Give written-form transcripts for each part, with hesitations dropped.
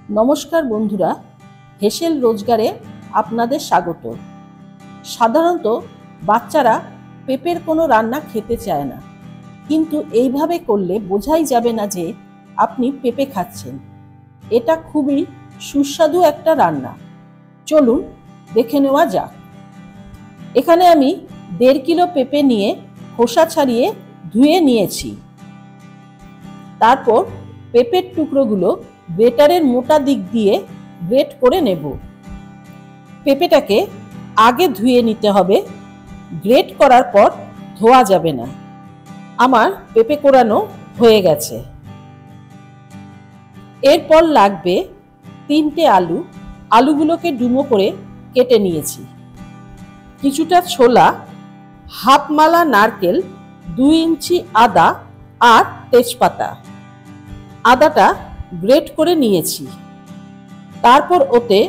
নমস্কার বন্ধুরা, হেসেল রোজগারে আপনাদের স্বাগত। সাধারণত বাচ্চারা পেঁপের কোনো রান্না খেতে চায় না, কিন্তু এইভাবে করলে বোঝাই যাবে না যে আপনি পেঁপে খাচ্ছেন। এটা খুবই সুস্বাদু একটা রান্না। চলুন দেখে নেওয়া যাক। এখানে আমি 1.5 কিলো পেঁপে নিয়ে খোসা ছাড়িয়ে ধুয়ে নিয়েছি। তারপর পেঁপের টুকরোগুলো গ্রেটারের মোটা দিক দিয়ে গ্রেট করে নেব। পেঁপেটাকে আগে ধুয়ে নিতে হবে, গ্রেট করার পর ধোয়া যাবে না। আমার পেঁপে কোরানো হয়ে গেছে। এরপর লাগবে 3টে আলু। আলুগুলোকে ডুমো করে কেটে নিয়েছি। কিছুটা ছোলা, হাফ মালা নারকেল, 2 ইঞ্চি আদা আর তেজপাতা। আদাটা গ্রেট করে নিয়েছি। তারপর ওতে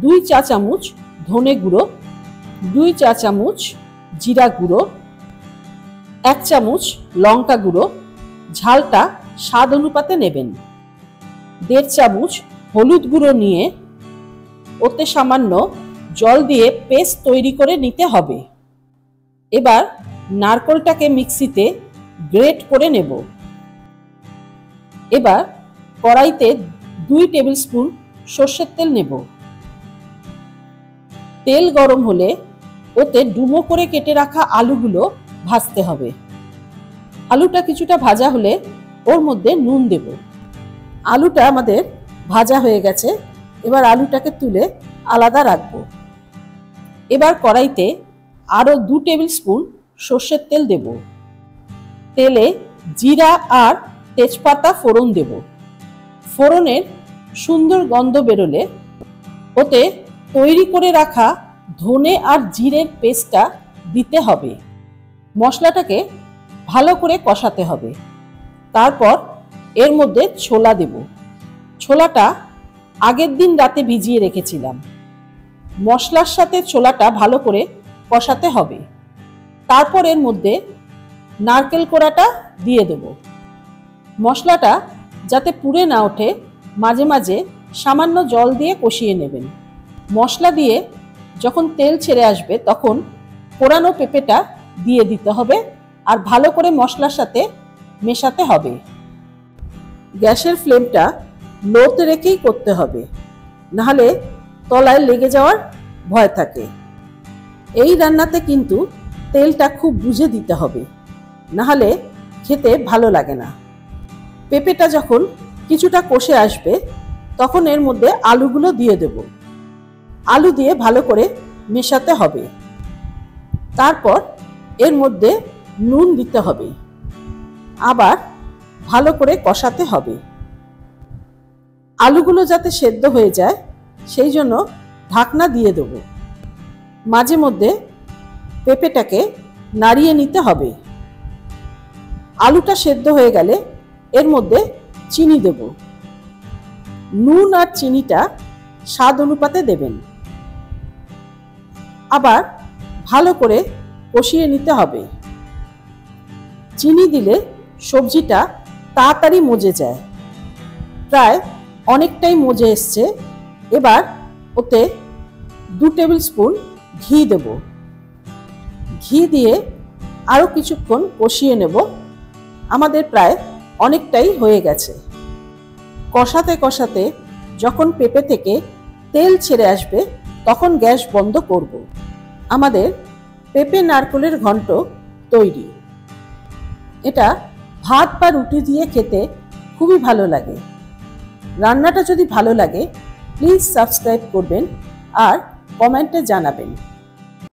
2 চা চামচ ধনে গুঁড়ো, 2 চা চামচ জিরা গুঁড়ো, 1 চামচ লঙ্কা গুঁড়ো, ঝালটা স্বাদ অনুপাতে নেবেন। 1.5 চামচ হলুদ গুঁড়ো নিয়ে ওতে সামান্য জল দিয়ে পেস্ট তৈরি করে নিতে হবে। এবার নারকেলটাকে মিক্সিতে গ্রেট করে নেব। এবার কড়াইতে 2 টেবিল স্পুন সর্ষের তেল নেব। তেল গরম হলে ওতে ডুমো করে কেটে রাখা আলুগুলো ভাজতে হবে। আলুটা কিছুটা ভাজা হলে ওর মধ্যে নুন দেব। আলুটা আমাদের ভাজা হয়ে গেছে। এবার আলুটাকে তুলে আলাদা রাখব। এবার কড়াইতে আরও 2 টেবিল স্পুন সর্ষের তেল দেব। তেলে জিরা আর তেজপাতা ফোড়ন দেব। ফোড়নের সুন্দর গন্ধ বেরোলে ওতে তৈরি করে রাখা ধনে আর জিরের পেস্টটা দিতে হবে। মশলাটাকে ভালো করে কষাতে হবে। তারপর এর মধ্যে ছোলা দেব। ছোলাটা আগের দিন রাতে ভিজিয়ে রেখেছিলাম। মশলার সাথে ছোলাটা ভালো করে কষাতে হবে। তারপর এর মধ্যে নারকেল কোড়াটা দিয়ে দেব। মশলাটা যাতে পুড়ে না ওঠে মাঝে মাঝে সামান্য জল দিয়ে কষিয়ে নেবেন। মশলা দিয়ে যখন তেল ছেড়ে আসবে তখন কোরানো পেঁপেটা দিয়ে দিতে হবে আর ভালো করে মশলার সাথে মেশাতে হবে। গ্যাসের ফ্লেমটা লোতে রেখেই করতে হবে, নাহলে তলায় লেগে যাওয়ার ভয় থাকে। এই রান্নাতে কিন্তু তেলটা খুব বুঝে দিতে হবে, নাহলে খেতে ভালো লাগে না। পেঁপেটা যখন কিছুটা কষে আসবে তখন এর মধ্যে আলুগুলো দিয়ে দেব। আলু দিয়ে ভালো করে মেশাতে হবে। তারপর এর মধ্যে নুন দিতে হবে। আবার ভালো করে কষাতে হবে। আলুগুলো যাতে সেদ্ধ হয়ে যায় সেই জন্য ঢাকনা দিয়ে দেব। মাঝে মধ্যে পেঁপেটাকে নাড়িয়ে নিতে হবে। আলুটা সেদ্ধ হয়ে গেলে এর মধ্যে চিনি দেব। নুন আর চিনিটা স্বাদ অনুপাতে দেবেন। আবার ভালো করে কষিয়ে নিতে হবে। চিনি দিলে সবজিটা তাড়াতাড়ি মজে যায়। প্রায় অনেকটাই মজে এসছে। এবার ওতে 2 টেবিল স্পুন ঘি দেব। ঘি দিয়ে আরও কিছুক্ষণ কষিয়ে নেব। আমাদের প্রায় অনেকটাই হয়ে গেছে। কষাতে কষাতে যখন পেঁপে থেকে তেল ছেড়ে আসবে তখন গ্যাস বন্ধ করব। আমাদের পেঁপে নারকেলের ঘন্ট তৈরি। এটা ভাত বা রুটি দিয়ে খেতে খুবই ভালো লাগে। রান্নাটা যদি ভালো লাগে প্লিজ সাবস্ক্রাইব করবেন আর কমেন্টে জানাবেন।